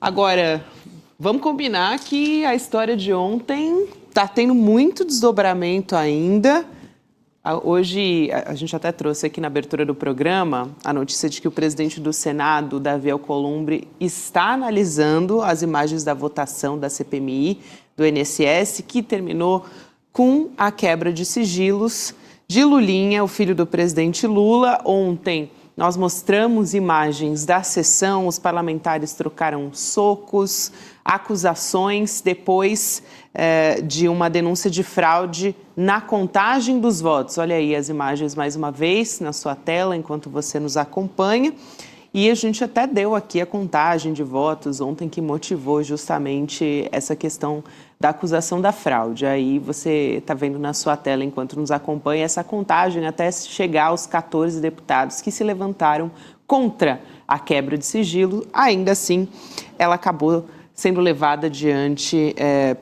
Agora, vamos combinar que a história de ontem está tendo muito desdobramento ainda. Hoje, a gente até trouxe aqui na abertura do programa a notícia de que o presidente do Senado, Davi Alcolumbre, está analisando as imagens da votação da CPMI do INSS, que terminou com a quebra de sigilos de Lulinha, o filho do presidente Lula. Ontem, nós mostramos imagens da sessão, os parlamentares trocaram socos, acusações depois de uma denúncia de fraude na contagem dos votos. Olha aí as imagens mais uma vez na sua tela, enquanto você nos acompanha. E a gente até deu aqui a contagem de votos ontem que motivou justamente essa questão da acusação da fraude. Aí você está vendo na sua tela, enquanto nos acompanha, essa contagem até chegar aos 14 deputados que se levantaram contra a quebra de sigilo. Ainda assim, ela acabou sendo levada adiante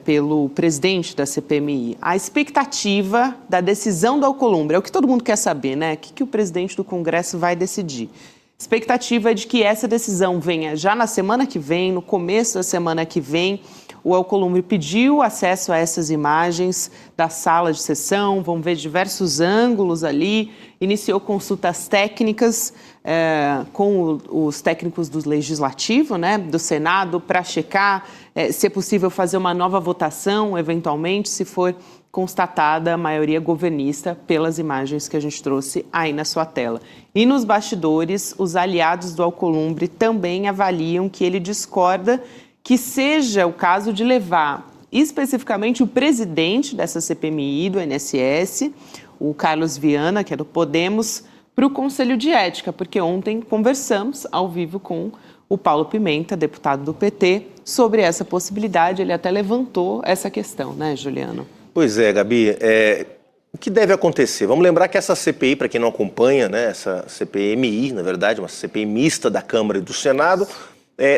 pelo presidente da CPMI. A expectativa da decisão do Alcolumbre é o que todo mundo quer saber, né? O que o presidente do Congresso vai decidir? Expectativa é de que essa decisão venha já na semana que vem, no começo da semana que vem. O Alcolumbre pediu acesso a essas imagens da sala de sessão, vão ver diversos ângulos ali, iniciou consultas técnicas com os técnicos do Legislativo, né, do Senado, para checar se é possível fazer uma nova votação, eventualmente, se for constatada a maioria governista pelas imagens que a gente trouxe aí na sua tela. E nos bastidores, os aliados do Alcolumbre também avaliam que ele discorda que seja o caso de levar especificamente o presidente dessa CPMI do INSS, o Carlos Viana, que é do Podemos, para o Conselho de Ética, porque ontem conversamos ao vivo com o Paulo Pimenta, deputado do PT, sobre essa possibilidade. Ele até levantou essa questão, né, Juliano? Pois é, Gabi. O que deve acontecer? Vamos lembrar que essa CPI, para quem não acompanha, né, essa CPMI, na verdade, uma CPI mista da Câmara e do Senado,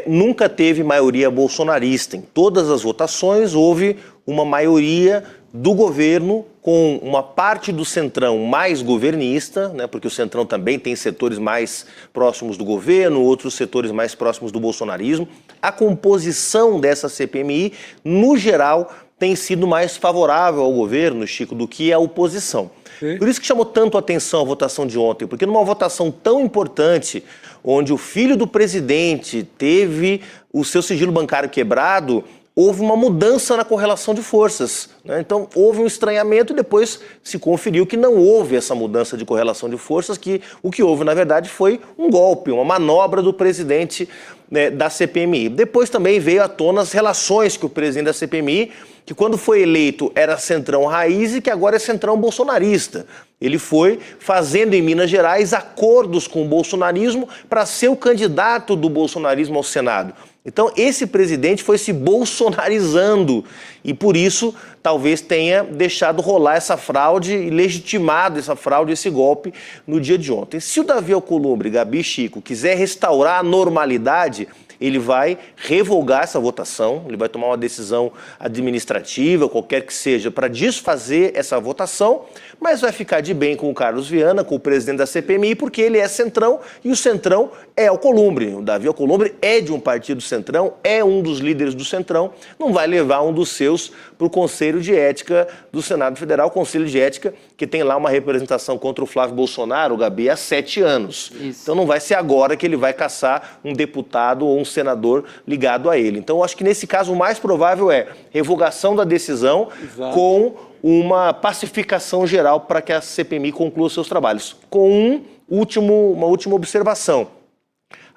nunca teve maioria bolsonarista. Em todas as votações houve uma maioria do governo com uma parte do centrão mais governista, né, porque o centrão também tem setores mais próximos do governo, outros setores mais próximos do bolsonarismo. A composição dessa CPMI, no geral, tem sido mais favorável ao governo, Chico, do que a oposição. Sim. Por isso que chamou tanto a atenção a votação de ontem, porque numa votação tão importante, onde o filho do presidente teve o seu sigilo bancário quebrado, houve uma mudança na correlação de forças, né? Então, houve um estranhamento e depois se conferiu que não houve essa mudança de correlação de forças, que o que houve, na verdade, foi um golpe, uma manobra do presidente, né, da CPMI. Depois também veio à tona as relações que o presidente da CPMI, que quando foi eleito era centrão raiz e que agora é centrão bolsonarista. Ele foi fazendo em Minas Gerais acordos com o bolsonarismo para ser o candidato do bolsonarismo ao Senado. Então, esse presidente foi se bolsonarizando e, por isso, talvez tenha deixado rolar essa fraude e legitimado essa fraude, esse golpe, no dia de ontem. Se o Davi Alcolumbre, Gabi, Chico, quiser restaurar a normalidade, ele vai revogar essa votação, ele vai tomar uma decisão administrativa, qualquer que seja, para desfazer essa votação, mas vai ficar de bem com o Carlos Viana, com o presidente da CPMI, porque ele é centrão e o centrão é Alcolumbre. O Davi Alcolumbre é de um partido centrão, é um dos líderes do centrão, não vai levar um dos seus para o Conselho de Ética do Senado Federal, Conselho de Ética que tem lá uma representação contra o Flávio Bolsonaro, Gabi, há 7 anos. Isso. Então não vai ser agora que ele vai caçar um deputado ou um senador ligado a ele. Então eu acho que nesse caso o mais provável é revogação da decisão. Exato. Com uma pacificação geral para que a CPMI conclua seus trabalhos. Com uma última observação.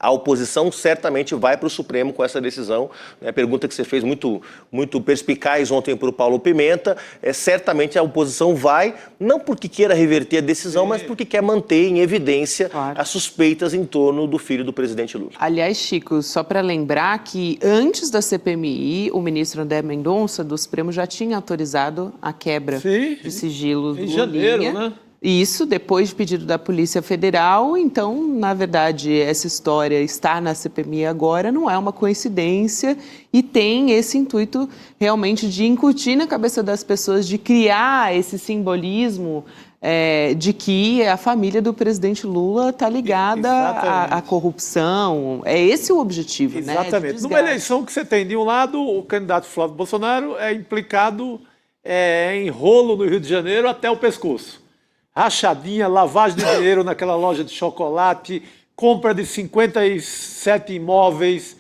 A oposição certamente vai para o Supremo com essa decisão. A pergunta que você fez muito perspicaz ontem para o Paulo Pimenta, certamente a oposição vai, não porque queira reverter a decisão, mas porque quer manter em evidência, claro, as suspeitas em torno do filho do presidente Lula. Aliás, Chico, só para lembrar que antes da CPMI, o ministro André Mendonça do Supremo já tinha autorizado a quebra de sigilo do Lulinha. Em janeiro, né? Isso, depois de pedido da Polícia Federal. Então, na verdade, essa história estar na CPMI agora não é uma coincidência e tem esse intuito realmente de incutir na cabeça das pessoas, de criar esse simbolismo de que a família do presidente Lula está ligada à corrupção. É esse o objetivo, né? Exatamente. Numa eleição que você tem, de um lado, o candidato Flávio Bolsonaro é implicado em rolo no Rio de Janeiro até o pescoço. Rachadinha, lavagem de dinheiro naquela loja de chocolate, compra de 57 imóveis,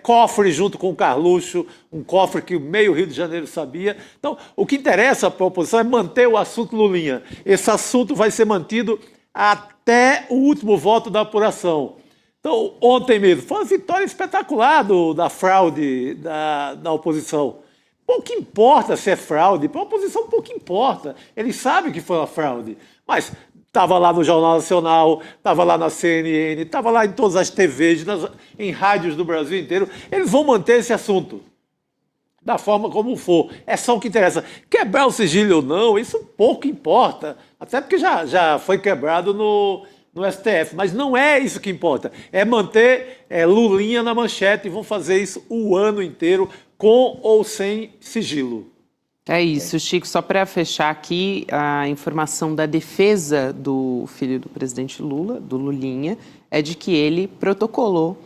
cofre junto com o Carluxo, um cofre que meio Rio de Janeiro sabia. Então, o que interessa para a oposição é manter o assunto Lulinha. Esse assunto vai ser mantido até o último voto da apuração. Então, ontem mesmo, foi uma vitória espetacular da fraude da oposição. Pouco importa se é fraude, para a oposição pouco importa. Eles sabem que foi uma fraude, mas estava lá no Jornal Nacional, estava lá na CNN, estava lá em todas as TVs, em rádios do Brasil inteiro. Eles vão manter esse assunto, da forma como for. É só o que interessa. Quebrar o sigilo ou não, isso pouco importa, até porque já foi quebrado no STF, mas não é isso que importa. É manter Lulinha na manchete e vão fazer isso o ano inteiro, com ou sem sigilo. É isso, Chico. Só para fechar aqui, a informação da defesa do filho do presidente Lula, do Lulinha, é de que ele protocolou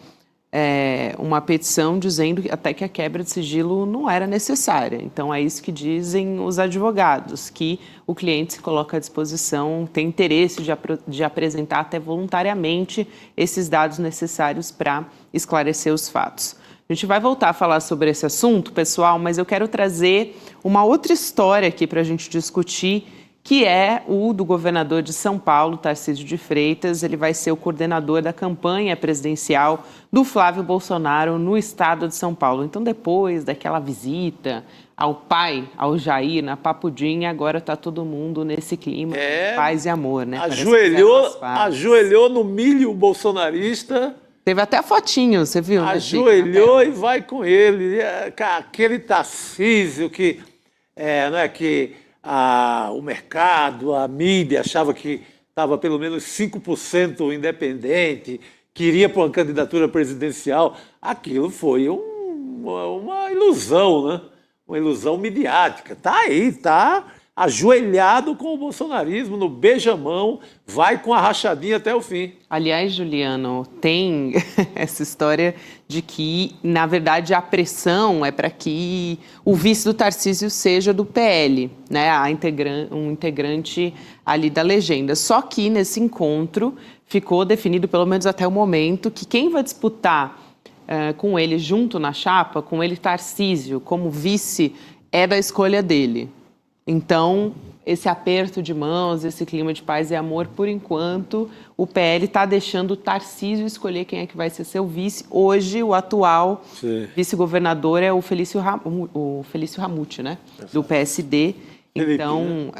uma petição dizendo até que a quebra de sigilo não era necessária. Então, é isso que dizem os advogados, que o cliente se coloca à disposição, tem interesse de apresentar até voluntariamente esses dados necessários para esclarecer os fatos. A gente vai voltar a falar sobre esse assunto, pessoal, mas eu quero trazer uma outra história aqui para a gente discutir, que é o do governador de São Paulo, Tarcísio de Freitas. Ele vai ser o coordenador da campanha presidencial do Flávio Bolsonaro no estado de São Paulo. Então, depois daquela visita ao pai, ao Jair, na Papudinha, agora está todo mundo nesse clima de paz e amor, né? Ajoelhou no milho bolsonarista. Teve até fotinho, você viu? Ajoelhou e vai com ele. Aquele Tarcísio que, o mercado, a mídia achava que estava pelo menos 5% independente, queria para uma candidatura presidencial. Aquilo foi uma ilusão, né? Uma ilusão midiática. Está aí, está ajoelhado com o bolsonarismo, no beijamão, vai com a rachadinha até o fim. Aliás, Juliano, tem essa história de que, na verdade, a pressão é para que o vice do Tarcísio seja do PL, né? Um integrante ali da legenda. Só que, nesse encontro, ficou definido, pelo menos até o momento, que quem vai disputar com ele junto na chapa, com ele Tarcísio como vice, é da escolha dele. Então, esse aperto de mãos, esse clima de paz e amor, por enquanto, o PL está deixando o Tarcísio escolher quem é que vai ser seu vice. Hoje, o atual vice-governador é o Felício Ramute, né? Do PSD. Felipe, então,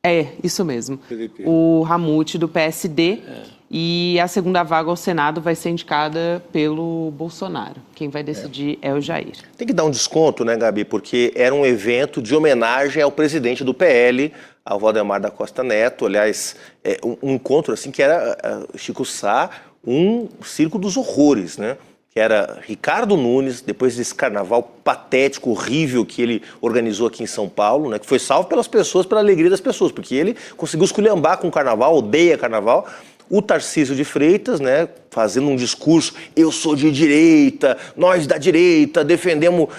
né? Isso mesmo. Felipe. O Ramute do PSD. E a segunda vaga ao Senado vai ser indicada pelo Bolsonaro. Quem vai decidir é o Jair. Tem que dar um desconto, né, Gabi? Porque era um evento de homenagem ao presidente do PL, ao Valdemar da Costa Neto. Aliás, um encontro assim que era, Chico Sá, um circo dos horrores, né? Que era Ricardo Nunes, depois desse carnaval patético, horrível que ele organizou aqui em São Paulo, né? Que foi salvo pelas pessoas, pela alegria das pessoas, porque ele conseguiu esculhambar com o carnaval, odeia carnaval. O Tarcísio de Freitas, né, fazendo um discurso, eu sou de direita, nós da direita defendemos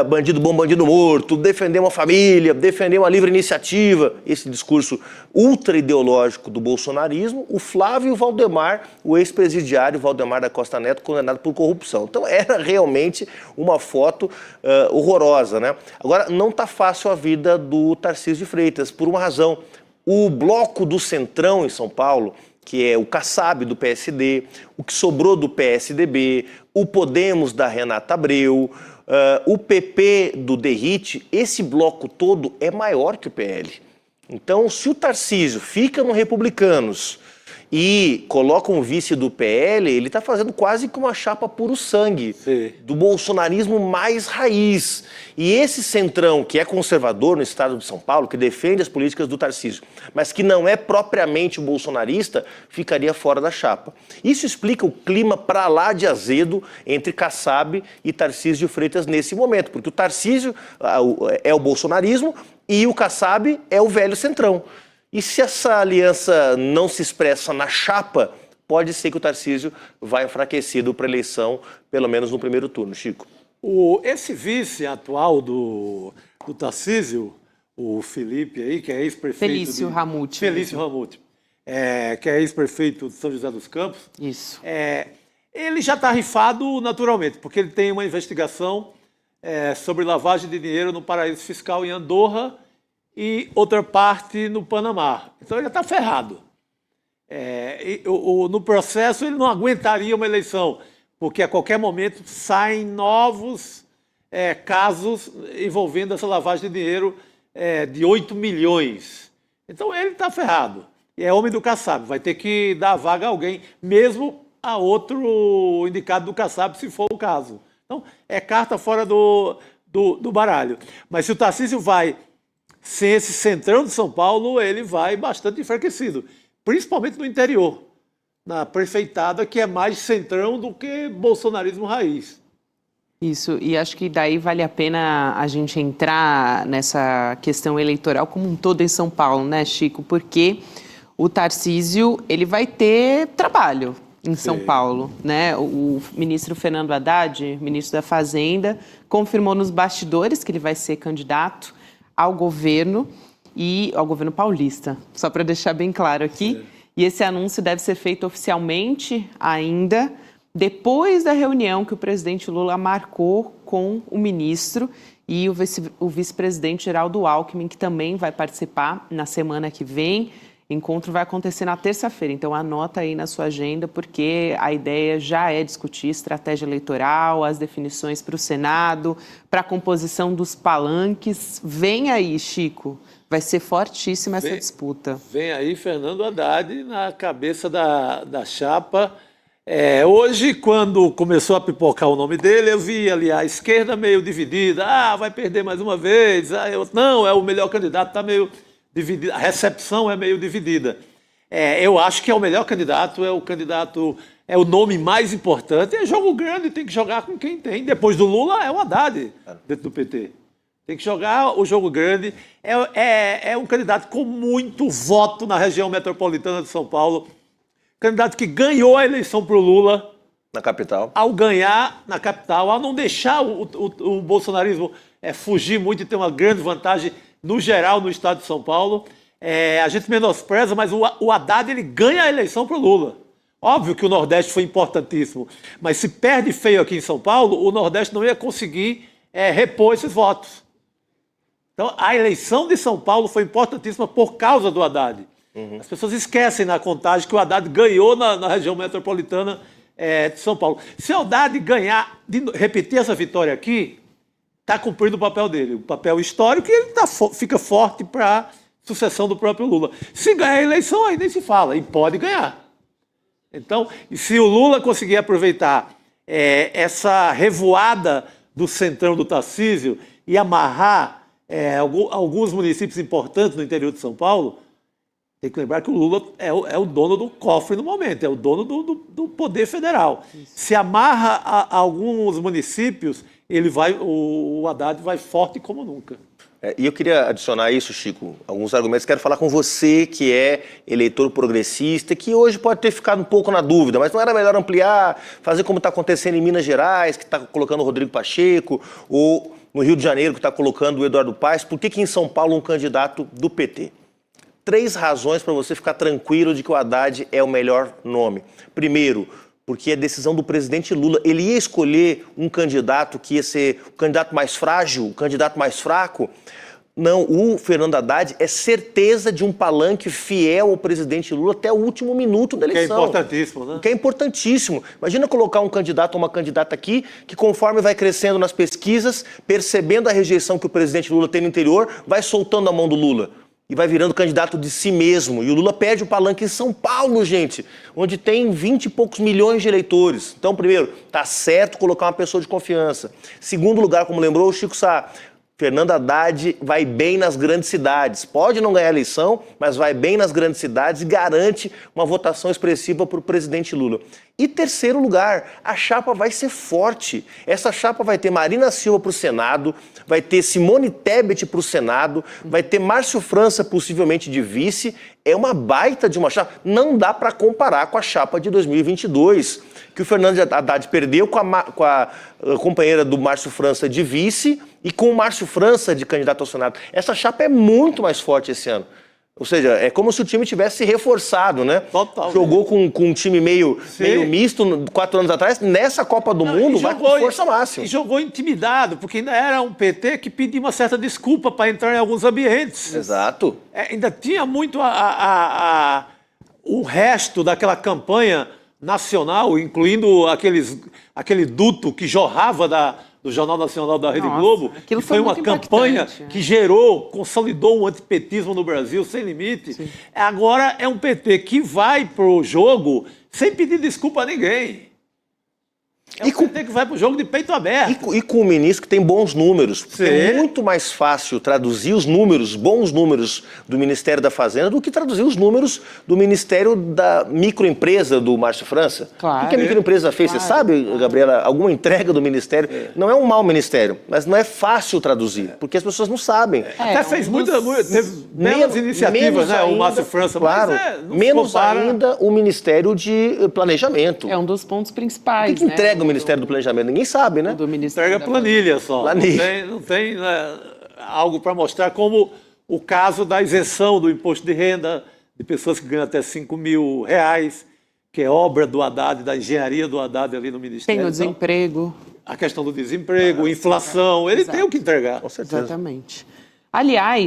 bandido bom, bandido morto, defendemos a família, defendemos a livre iniciativa, esse discurso ultra ideológico do bolsonarismo. O Flávio Valdemar, o ex-presidiário Valdemar da Costa Neto, condenado por corrupção. Então era realmente uma foto horrorosa, né? Agora, não está fácil a vida do Tarcísio de Freitas, por uma razão. O bloco do Centrão em São Paulo, que é o Kassab do PSD, o que sobrou do PSDB, o Podemos da Renata Abreu, o PP do Derrite, esse bloco todo é maior que o PL. Então, se o Tarcísio fica no Republicanos e coloca um vice do PL, ele está fazendo quase que uma chapa puro sangue, do bolsonarismo mais raiz. E esse centrão, que é conservador no estado de São Paulo, que defende as políticas do Tarcísio, mas que não é propriamente bolsonarista, ficaria fora da chapa. Isso explica o clima para lá de azedo entre Kassab e Tarcísio de Freitas nesse momento, porque o Tarcísio é o bolsonarismo e o Kassab é o velho centrão. E se essa aliança não se expressa na chapa, pode ser que o Tarcísio vá enfraquecido para a eleição, pelo menos no primeiro turno. Chico. Esse vice atual do Tarcísio, o Felipe aí, que é ex-prefeito... Felício Ramute. Felício Ramute, que é ex-prefeito de São José dos Campos. Isso. Ele já está rifado naturalmente, porque ele tem uma investigação sobre lavagem de dinheiro no paraíso fiscal em Andorra e outra parte no Panamá. Então ele já está ferrado. No processo ele não aguentaria uma eleição, porque a qualquer momento saem novos casos envolvendo essa lavagem de dinheiro de 8 milhões. Então ele está ferrado. E é homem do Kassab, vai ter que dar vaga a alguém, mesmo a outro indicado do Kassab, se for o caso. Então é carta fora do baralho. Mas se o Tarcísio vai sem esse centrão de São Paulo, ele vai bastante enfraquecido, principalmente no interior, na prefeitada, que é mais centrão do que bolsonarismo raiz. Isso, e acho que daí vale a pena a gente entrar nessa questão eleitoral como um todo em São Paulo, né, Chico? Porque o Tarcísio, ele vai ter trabalho em São Paulo, né? O ministro Fernando Haddad, ministro da Fazenda, confirmou nos bastidores que ele vai ser candidato ao governo paulista, só para deixar bem claro aqui. E esse anúncio deve ser feito oficialmente ainda depois da reunião que o presidente Lula marcou com o ministro e o vice-presidente Geraldo Alckmin, que também vai participar na semana que vem. O encontro vai acontecer na terça-feira, então anota aí na sua agenda, porque a ideia já é discutir estratégia eleitoral, as definições para o Senado, para a composição dos palanques. Vem aí, Chico, vai ser fortíssima essa disputa. Vem aí Fernando Haddad na cabeça da chapa. Hoje, quando começou a pipocar o nome dele, eu vi ali a esquerda meio dividida. Vai perder mais uma vez. Não, é o melhor candidato, está meio dividida. A recepção é meio dividida. Eu acho que é o melhor candidato, é o nome mais importante. É jogo grande, tem que jogar com quem tem. Depois do Lula, é o Haddad, dentro do PT. Tem que jogar o jogo grande. É um candidato com muito voto na região metropolitana de São Paulo. Candidato que ganhou a eleição para o Lula. Na capital. Ao ganhar na capital, ao não deixar o bolsonarismo fugir muito e ter uma grande vantagem, no geral, no estado de São Paulo. A gente menospreza, mas o Haddad ele ganha a eleição para o Lula. Óbvio que o Nordeste foi importantíssimo, mas se perde feio aqui em São Paulo, o Nordeste não ia conseguir repor esses votos. Então, a eleição de São Paulo foi importantíssima por causa do Haddad. As pessoas esquecem na contagem que o Haddad ganhou na região metropolitana de São Paulo. Se o Haddad ganhar, repetir essa vitória aqui, está cumprindo o papel dele, o papel histórico, e ele fica forte para a sucessão do próprio Lula. Se ganhar a eleição, aí nem se fala, e pode ganhar. Então, se o Lula conseguir aproveitar essa revoada do centrão do Tarcísio e amarrar alguns municípios importantes no interior de São Paulo, tem que lembrar que o Lula é o dono do cofre no momento, é o dono do poder federal. Isso. Se amarra a alguns municípios, o Haddad vai forte como nunca. E eu queria adicionar isso, Chico, alguns argumentos. Quero falar com você, que é eleitor progressista, que hoje pode ter ficado um pouco na dúvida, mas não era melhor ampliar, fazer como está acontecendo em Minas Gerais, que está colocando o Rodrigo Pacheco, ou no Rio de Janeiro, que está colocando o Eduardo Paes? Por que em São Paulo um candidato do PT? 3 razões para você ficar tranquilo de que o Haddad é o melhor nome. Primeiro, porque é decisão do presidente Lula. Ele ia escolher um candidato que ia ser o candidato mais frágil, o candidato mais fraco. Não, o Fernando Haddad é certeza de um palanque fiel ao presidente Lula até o último minuto da eleição. Que é importantíssimo, né? Que é importantíssimo. Imagina colocar um candidato ou uma candidata aqui que, conforme vai crescendo nas pesquisas, percebendo a rejeição que o presidente Lula tem no interior, vai soltando a mão do Lula. E vai virando candidato de si mesmo. E o Lula perde o palanque em São Paulo, gente, onde tem 20 e poucos milhões de eleitores. Então, primeiro, tá certo colocar uma pessoa de confiança. Segundo lugar, como lembrou o Chico Sá, Fernando Haddad vai bem nas grandes cidades. Pode não ganhar a eleição, mas vai bem nas grandes cidades e garante uma votação expressiva para o presidente Lula. E terceiro lugar, a chapa vai ser forte. Essa chapa vai ter Marina Silva para o Senado, vai ter Simone Tebet para o Senado, vai ter Márcio França possivelmente de vice. É uma baita de uma chapa. Não dá para comparar com a chapa de 2022, que o Fernando Haddad perdeu com a companheira do Márcio França de vice e com o Márcio França de candidato ao Senado. Essa chapa é muito mais forte esse ano. Ou seja, é como se o time tivesse se reforçado, né? Totalmente. Jogou com um time meio misto 4 anos atrás. Nessa Copa do Mundo vai com força máxima. E jogou intimidado, porque ainda era um PT que pedia uma certa desculpa para entrar em alguns ambientes. Exato. Ainda tinha muito o resto daquela campanha nacional, incluindo aquele duto que jorrava do Jornal Nacional da Rede Globo, que foi uma campanha que consolidou um antipetismo no Brasil sem limite. Sim. Agora é um PT que vai pro jogo sem pedir desculpa a ninguém. É um PT que vai pro jogo de peito aberto. E com o ministro que tem bons números. É muito mais fácil traduzir os números, bons números do Ministério da Fazenda do que traduzir os números do Ministério da Microempresa do Márcio França. Claro. O que a microempresa fez? Claro. Você sabe, Gabriela, alguma entrega do Ministério? Não é um mau ministério, mas não é fácil traduzir, porque as pessoas não sabem. Até fez teve belas iniciativas, né, o Márcio França. Claro, menos ainda o Ministério de Planejamento. É um dos pontos principais, O que entrega o Ministério do Planejamento? Ninguém sabe, né? Entrega planilha só. Não tem algo para mostrar, como o caso da isenção do imposto de renda de pessoas que ganham até R$5.000, que é obra do Haddad, da engenharia do Haddad ali no Ministério. Tem o desemprego. A questão do desemprego, inflação, ele tem o que entregar. Com certeza. Exatamente. Aliás,